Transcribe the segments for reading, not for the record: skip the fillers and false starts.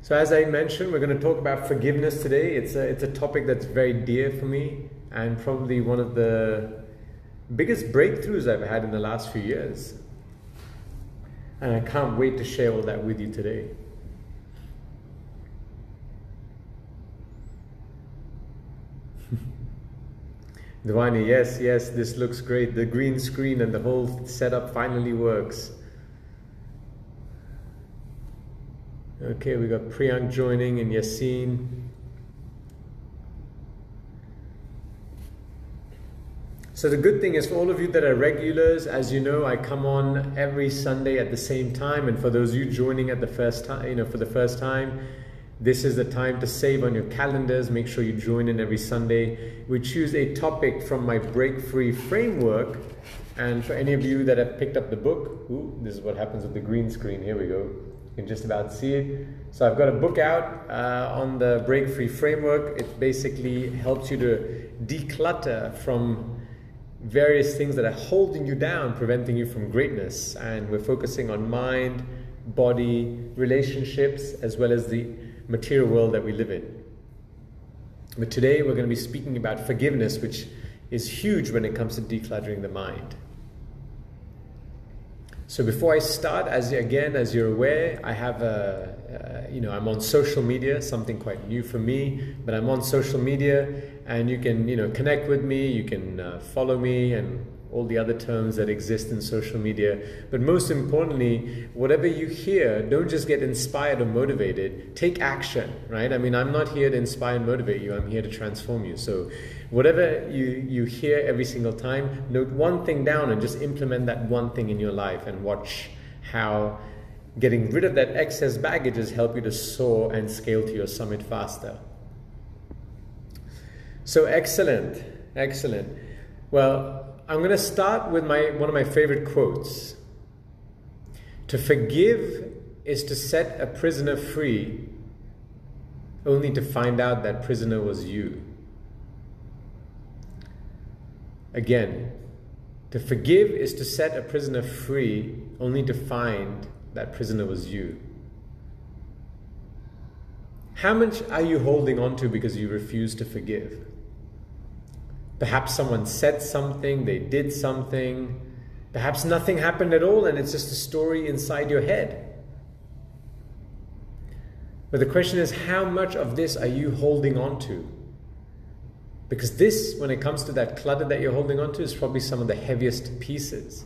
So as I mentioned, we're going to talk about forgiveness today. It's a topic that's very dear for me and probably one of the biggest breakthroughs I've had in the last few years. And I can't wait to share all that with you today. Dhwani, yes, this looks great. The green screen and the whole setup finally works. Okay, we got Priyank joining and Yassine. So the good thing is, for all of you that are regulars, as you know, I come on every Sunday at the same time. And for those of you joining at the first time, for the first time, this is the time to save on your calendars. Make sure you join in every Sunday. We choose a topic from my Break Free framework. And for any of you that have picked up the book, this is what happens with the green screen. Here we go. You can just about see it. So I've got a book out on the Break Free framework. It basically helps you to declutter from various things that are holding you down, preventing you from greatness. And we're focusing on mind, body, relationships, as well as the material world that we live in. But today we're going to be speaking about forgiveness, which is huge when it comes to decluttering the mind. So before I start, as you're aware, I have I'm on social media, something quite new for me, but I'm on social media, and you can, connect with me, you can follow me, and all the other terms that exist in social media. But most importantly, whatever you hear, don't just get inspired or motivated, take action, right? I mean, I'm not here to inspire and motivate you, I'm here to transform you. So whatever you hear every single time, note one thing down and just implement that one thing in your life, and watch how getting rid of that excess baggage has helped you to soar and scale to your summit faster. So excellent. Well, I'm going to start with one of my favorite quotes. To forgive is to set a prisoner free, only to find out that prisoner was you. Again, to forgive is to set a prisoner free, only to find that prisoner was you. How much are you holding on to because you refuse to forgive? Perhaps someone said something, they did something, perhaps nothing happened at all and it's just a story inside your head. But the question is, how much of this are you holding on to? Because this, when it comes to that clutter that you're holding on to, is probably some of the heaviest pieces.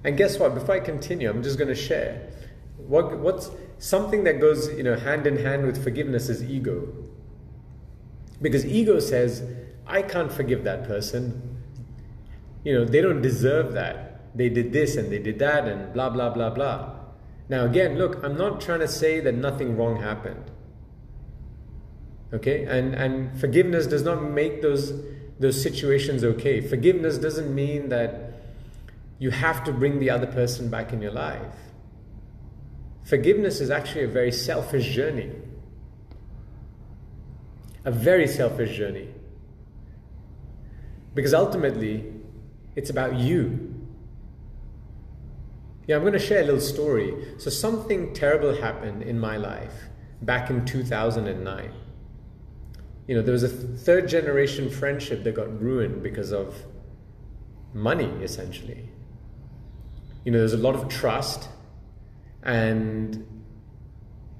And guess what? Before I continue, I'm just going to share. What's something that goes hand in hand with forgiveness is ego. Because ego says, I can't forgive that person. They don't deserve that. They did this and they did that and blah, blah, blah, blah. Now again, look, I'm not trying to say that nothing wrong happened. Okay? And forgiveness does not make those situations okay. Forgiveness doesn't mean that you have to bring the other person back in your life. Forgiveness is actually a very selfish journey. A very selfish journey. Because ultimately, it's about you. I'm going to share a little story. So something terrible happened in my life back in 2009. There was a third generation friendship that got ruined because of money, essentially. There's a lot of trust, and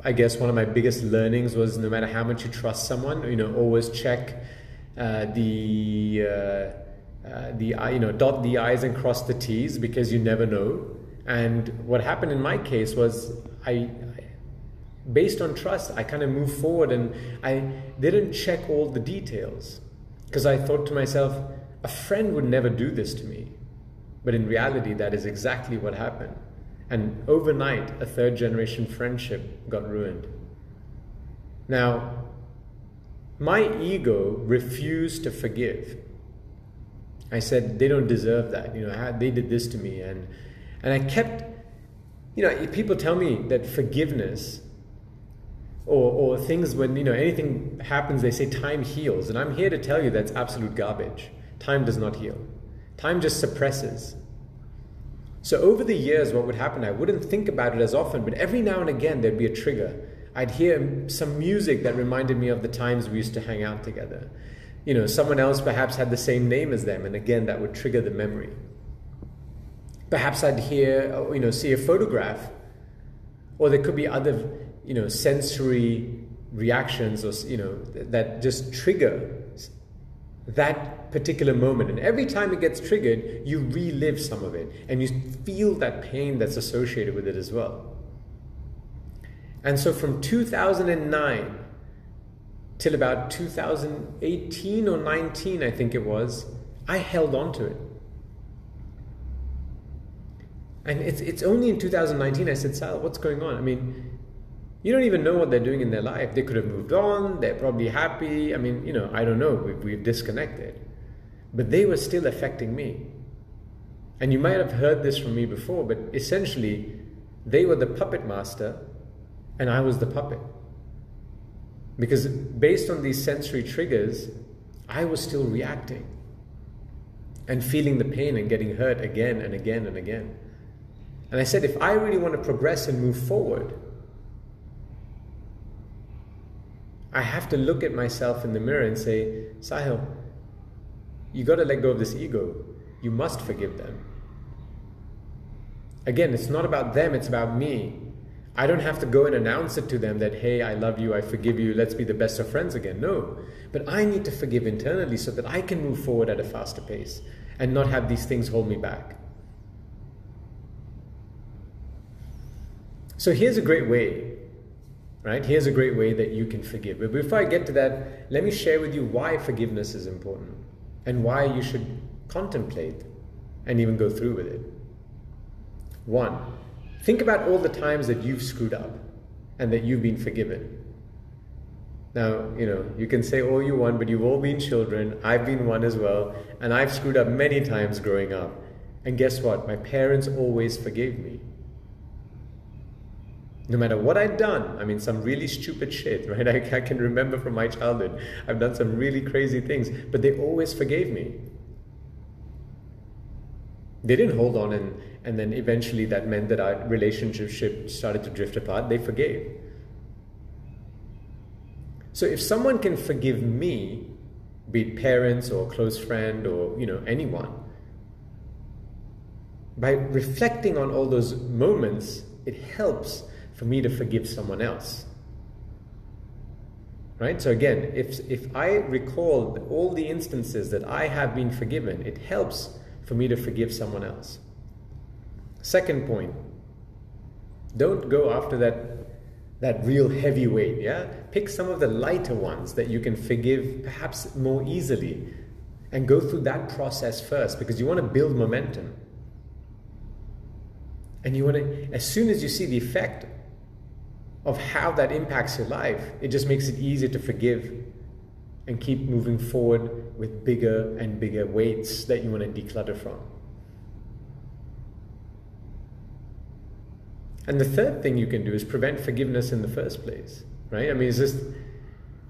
I guess one of my biggest learnings was, no matter how much you trust someone, always check dot the I's and cross the T's, because you never know. And what happened in my case was, based on trust, I kind of moved forward and I didn't check all the details, because I thought to myself, a friend would never do this to me. But in reality, that is exactly what happened. And overnight, a third generation friendship got ruined. Now, my ego refused to forgive. I said, they don't deserve that. They did this to me. And I kept, people tell me that forgiveness or things, when, anything happens, they say time heals. And I'm here to tell you that's absolute garbage. Time does not heal. Time just suppresses. So over the years, what would happen, I wouldn't think about it as often, but every now and again, there'd be a trigger. I'd hear some music that reminded me of the times we used to hang out together. You know, someone else perhaps had the same name as them, and again, that would trigger the memory. Perhaps I'd hear, you know, see a photograph, or there could be other, you know, sensory reactions, or, you know, that just trigger that particular moment. And every time it gets triggered, you relive some of it, and you feel that pain that's associated with it as well. And so from 2009 till about 2018 or 19, I think it was, I held on to it. And it's only in 2019 I said, Sal, what's going on? I mean, you don't even know what they're doing in their life. They could have moved on. They're probably happy. I mean, you know, I don't know. We've disconnected. But they were still affecting me. And you might have heard this from me before, but essentially, they were the puppet master and I was the puppet. Because based on these sensory triggers, I was still reacting and feeling the pain and getting hurt again and again and again. And I said, if I really want to progress and move forward, I have to look at myself in the mirror and say, Sahil, you got to let go of this ego. You must forgive them. Again, it's not about them, it's about me. I don't have to go and announce it to them that, hey, I love you, I forgive you, let's be the best of friends again. No, but I need to forgive internally so that I can move forward at a faster pace and not have these things hold me back. So here's a great way. Right? Here's a great way that you can forgive. But before I get to that, let me share with you why forgiveness is important and why you should contemplate and even go through with it. 1, think about all the times that you've screwed up and that you've been forgiven. Now, you know, you can say all you want, but you've all been children. I've been one as well, and I've screwed up many times growing up. And guess what? My parents always forgave me. No matter what I'd done, I mean, some really stupid shit, right? I can remember from my childhood, I've done some really crazy things, but they always forgave me. They didn't hold on and then eventually that meant that our relationship started to drift apart. They forgave. So if someone can forgive me, be it parents or a close friend or, you know, anyone, by reflecting on all those moments, it helps for me to forgive someone else. Right? So again, if I recall all the instances that I have been forgiven, it helps for me to forgive someone else. Second point, don't go after that real heavyweight, yeah? Pick some of the lighter ones that you can forgive perhaps more easily and go through that process first, because you want to build momentum. And you want to, as soon as you see the effect of how that impacts your life, it just makes it easier to forgive and keep moving forward with bigger and bigger weights that you want to declutter from. And the third thing you can do is prevent forgiveness in the first place, right? I mean, it's just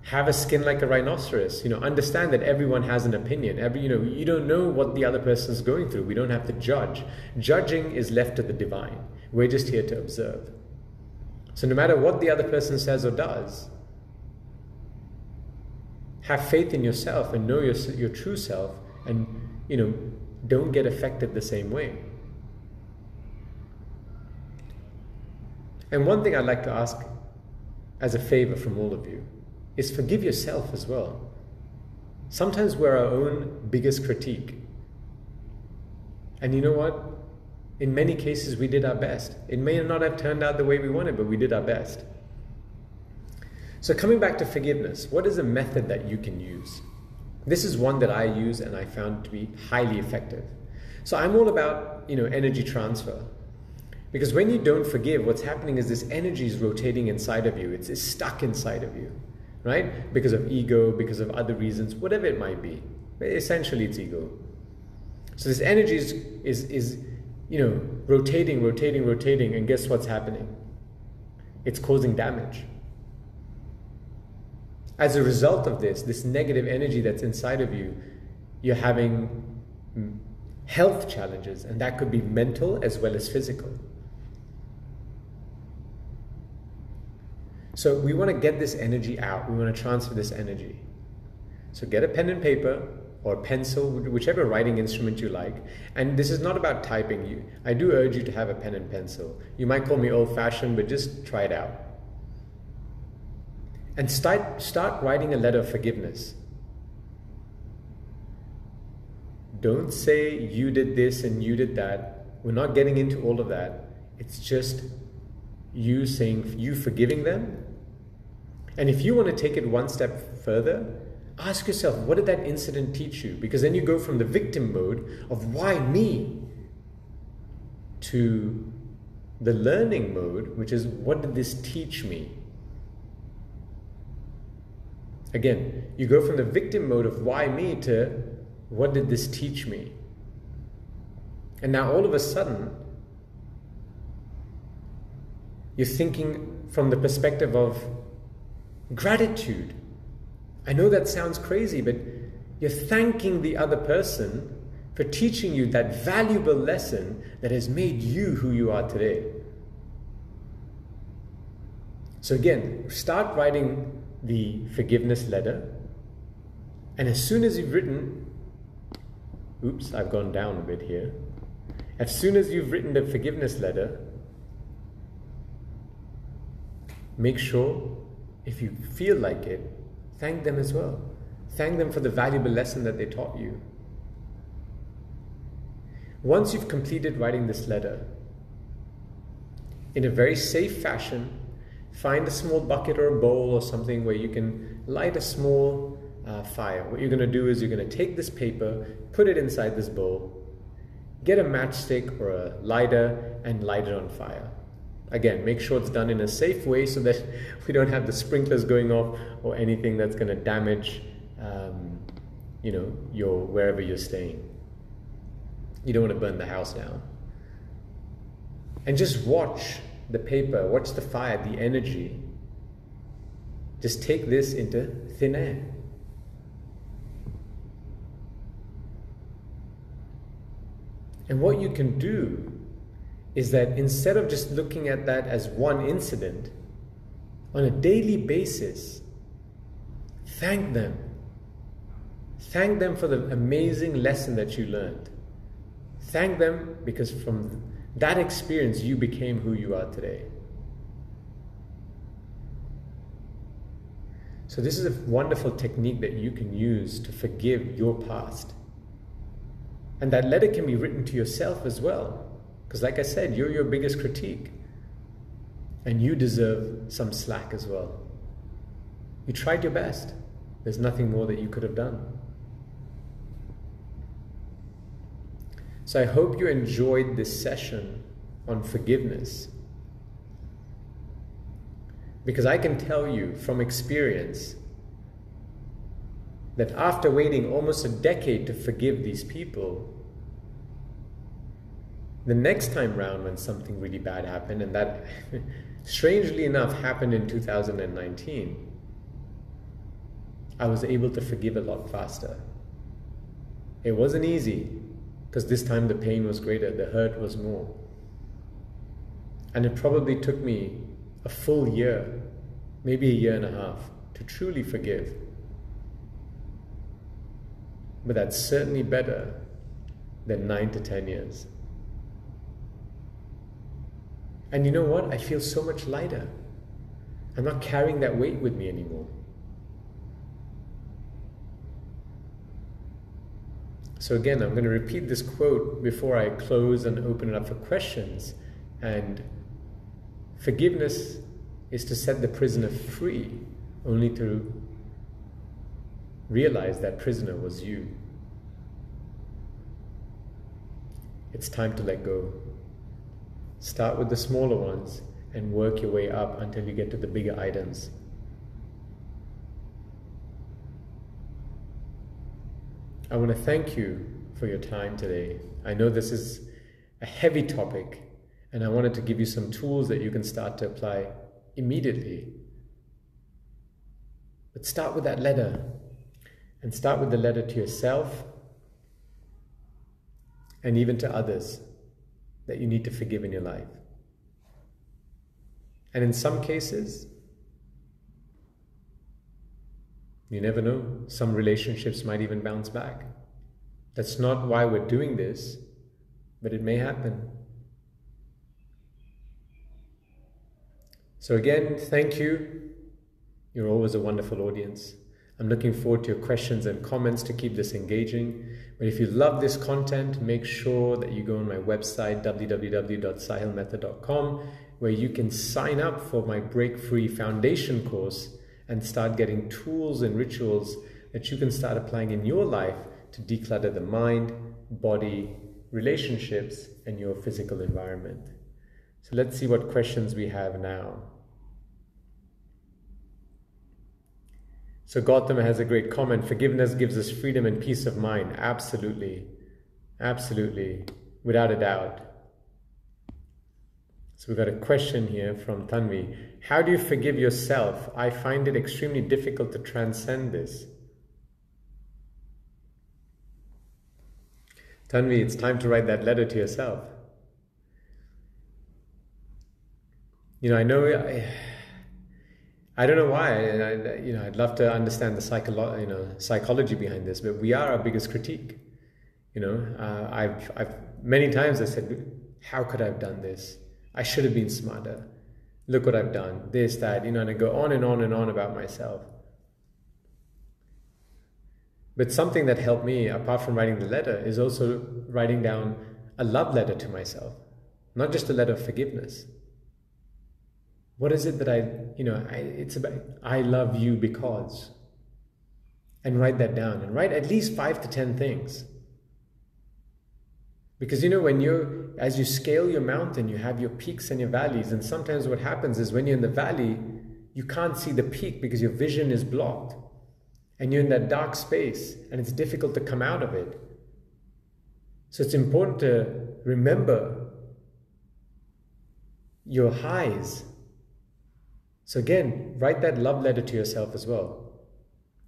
have a skin like a rhinoceros. You know, understand that everyone has an opinion. You don't know what the other person's going through. We don't have to judge. Judging is left to the divine. We're just here to observe. So no matter what the other person says or does, have faith in yourself and know your true self, and, you know, don't get affected the same way. And one thing I'd like to ask as a favor from all of you is forgive yourself as well. Sometimes we're our own biggest critique. And you know what? In many cases, we did our best. It may not have turned out the way we wanted, but we did our best. So coming back to forgiveness, what is a method that you can use? This is one that I use and I found to be highly effective. So I'm all about, energy transfer. Because when you don't forgive, what's happening is this energy is rotating inside of you. It's stuck inside of you, right? Because of ego, because of other reasons, whatever it might be. Essentially, it's ego. So this energy is rotating, and guess what's happening? It's causing damage. As a result of this negative energy that's inside of you, you're having health challenges, and that could be mental as well as physical. So we want to get this energy out. We want to transfer this energy. So get a pen and paper or a pencil, whichever writing instrument you like. And this is not about typing. I do urge you to have a pen and pencil. You might call me old-fashioned, but just try it out. And start writing a letter of forgiveness. Don't say you did this and you did that. We're not getting into all of that. It's just you saying, you forgiving them. And if you want to take it one step further, ask yourself, what did that incident teach you? Because then you go from the victim mode of why me to the learning mode, which is what did this teach me? Again, you go from the victim mode of why me to what did this teach me? And now all of a sudden, you're thinking from the perspective of gratitude. I know that sounds crazy, but you're thanking the other person for teaching you that valuable lesson that has made you who you are today. So again, start writing the forgiveness letter, and as soon as you've written, oops, I've gone down a bit here. As soon as you've written the forgiveness letter, make sure, if you feel like it, thank them as well. Thank them for the valuable lesson that they taught you. Once you've completed writing this letter, in a very safe fashion, find a small bucket or a bowl or something where you can light a small fire. What you're going to do is you're going to take this paper, put it inside this bowl, get a matchstick or a lighter and light it on fire. Again, make sure it's done in a safe way so that we don't have the sprinklers going off or anything that's going to damage, wherever you're staying. You don't want to burn the house down. And just watch the paper, watch the fire, the energy. Just take this into thin air. And what you can do is that instead of just looking at that as one incident, on a daily basis, thank them. Thank them for the amazing lesson that you learned. Thank them because from that experience you became who you are today. So this is a wonderful technique that you can use to forgive your past. And that letter can be written to yourself as well. Because like I said, you're your biggest critique. And you deserve some slack as well. You tried your best. There's nothing more that you could have done. So I hope you enjoyed this session on forgiveness. Because I can tell you from experience that after waiting almost a decade to forgive these people, the next time round when something really bad happened, and that strangely enough happened in 2019, I was able to forgive a lot faster. It wasn't easy, because this time the pain was greater, the hurt was more. And it probably took me a full year, maybe a year and a half, to truly forgive. But that's certainly better than 9 to 10 years. And you know what? I feel so much lighter. I'm not carrying that weight with me anymore. So again, I'm going to repeat this quote before I close and open it up for questions. And forgiveness is to set the prisoner free, only to realize that prisoner was you. It's time to let go. Start with the smaller ones and work your way up until you get to the bigger items. I want to thank you for your time today. I know this is a heavy topic, and I wanted to give you some tools that you can start to apply immediately. But start with that letter, and start with the letter to yourself, and even to others that you need to forgive in your life. And in some cases, you never know, some relationships might even bounce back. That's not why we're doing this, but it may happen. So again, thank you. You're always a wonderful audience. I'm looking forward to your questions and comments to keep this engaging. But if you love this content, make sure that you go on my website, www.sahilmehta.com, where you can sign up for my Break Free Foundation course and start getting tools and rituals that you can start applying in your life to declutter the mind, body, relationships, and your physical environment. So let's see what questions we have now. So Gautam has a great comment. Forgiveness gives us freedom and peace of mind. Absolutely. Absolutely. Without a doubt. So we've got a question here from Tanvi. How do you forgive yourself? I find it extremely difficult to transcend this. Tanvi, it's time to write that letter to yourself. You know, I don't know why, and I'd love to understand the psychology behind this, but we are our biggest critique. I've many times I said, how could I have done this? I should have been smarter. Look what I've done. This, that, and I go on and on and on about myself. But something that helped me, apart from writing the letter, is also writing down a love letter to myself, not just a letter of forgiveness. What is it that it's about, I love you because, and write that down and write at least 5 to 10 things. Because as you scale your mountain, you have your peaks and your valleys. And sometimes what happens is when you're in the valley, you can't see the peak because your vision is blocked. And you're in that dark space and it's difficult to come out of it. So it's important to remember your highs. So again, write that love letter to yourself as well.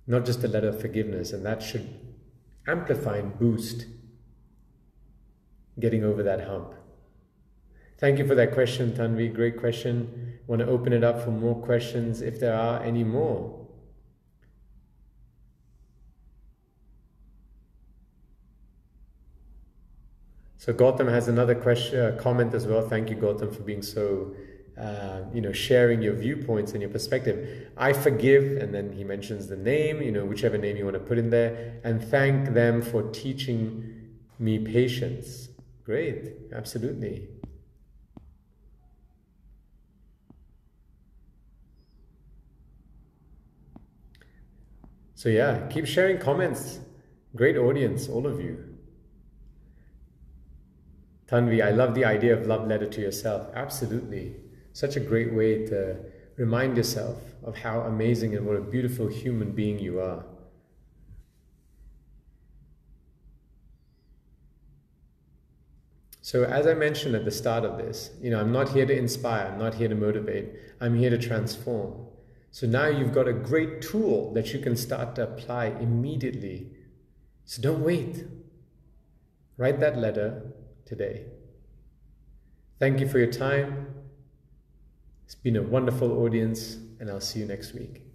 Not just a letter of forgiveness, and that should amplify and boost getting over that hump. Thank you for that question, Tanvi. Great question. Want to open it up for more questions if there are any more. So Gautam has another question, comment as well. Thank you, Gautam, for being so sharing your viewpoints and your perspective. I forgive, and then he mentions the name, whichever name you want to put in there, and thank them for teaching me patience. Great, absolutely. So yeah, keep sharing comments. Great audience, all of you. Tanvi, I love the idea of love letter to yourself. Absolutely. Such a great way to remind yourself of how amazing and what a beautiful human being you are. So as I mentioned at the start of this, I'm not here to inspire, I'm not here to motivate, I'm here to transform. So now you've got a great tool that you can start to apply immediately. So don't wait. Write that letter today. Thank you for your time. It's been a wonderful audience, and I'll see you next week.